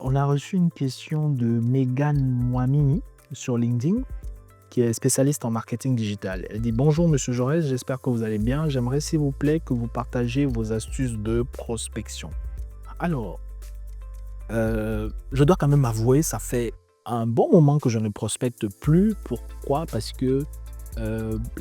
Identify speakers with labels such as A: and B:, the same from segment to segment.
A: on a reçu une question de Megan Moamini sur LinkedIn, qui est spécialiste en marketing digital. Elle dit: Bonjour Monsieur Jaurès, j'espère que vous allez bien. J'aimerais s'il vous plaît que vous partagiez vos astuces de prospection. Alors, je dois quand même avouer, ça fait un bon moment que je ne prospecte plus. Pourquoi? Parce que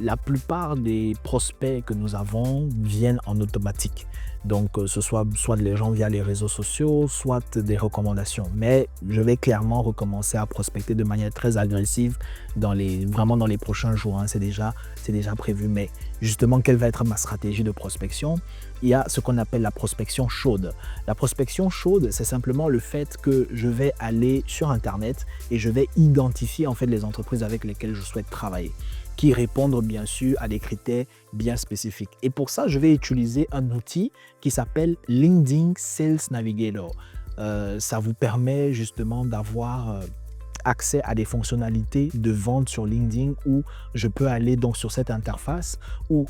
A: la plupart des prospects que nous avons viennent en automatique. Donc, ce soit les gens via les réseaux sociaux, soit des recommandations. Mais je vais clairement recommencer à prospecter de manière très agressive vraiment dans les prochains jours, hein. C'est déjà prévu. Mais justement, quelle va être ma stratégie de prospection? Il y a ce qu'on appelle la prospection chaude. La prospection chaude, c'est simplement le fait que je vais aller sur Internet et je vais identifier en fait les entreprises avec lesquelles je souhaite travailler, qui répondent bien sûr à des critères bien spécifiques. Et pour ça, je vais utiliser un outil qui s'appelle LinkedIn Sales Navigator. Ça vous permet justement d'avoir accès à des fonctionnalités de vente sur LinkedIn où je peux aller donc sur cette interface ou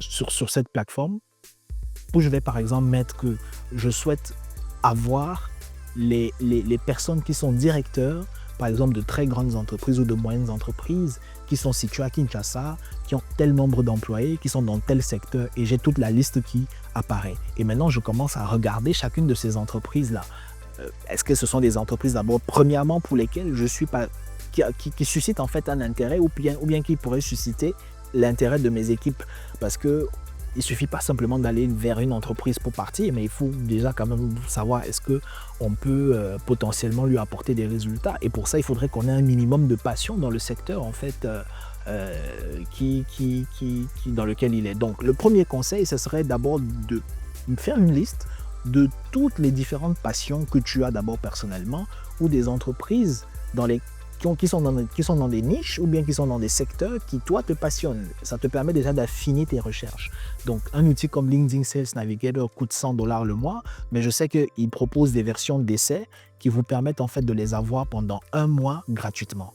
A: sur cette plateforme où je vais par exemple mettre que je souhaite avoir les personnes qui sont directeurs, par exemple de très grandes entreprises ou de moyennes entreprises qui sont situées à Kinshasa, qui ont tel nombre d'employés, qui sont dans tel secteur, et j'ai toute la liste qui apparaît. Et maintenant, je commence à regarder chacune de ces entreprises-là. Est-ce que ce sont des entreprises d'abord, premièrement, pour lesquelles je suis pas, qui suscitent en fait un intérêt ou bien qui pourraient susciter l'intérêt de mes équipes? Parce que il ne suffit pas simplement d'aller vers une entreprise pour partir, mais il faut déjà quand même savoir est-ce qu'on peut potentiellement lui apporter des résultats. Et pour ça, il faudrait qu'on ait un minimum de passion dans le secteur en fait dans lequel il est. Donc, le premier conseil, ce serait d'abord de faire une liste de toutes les différentes passions que tu as d'abord personnellement ou des entreprises qui sont dans des niches ou bien qui sont dans des secteurs qui, toi, te passionnent. Ça te permet déjà d'affiner tes recherches. Donc, un outil comme LinkedIn Sales Navigator coûte $100 le mois, mais je sais qu'il propose des versions d'essai qui vous permettent en fait de les avoir pendant un mois gratuitement.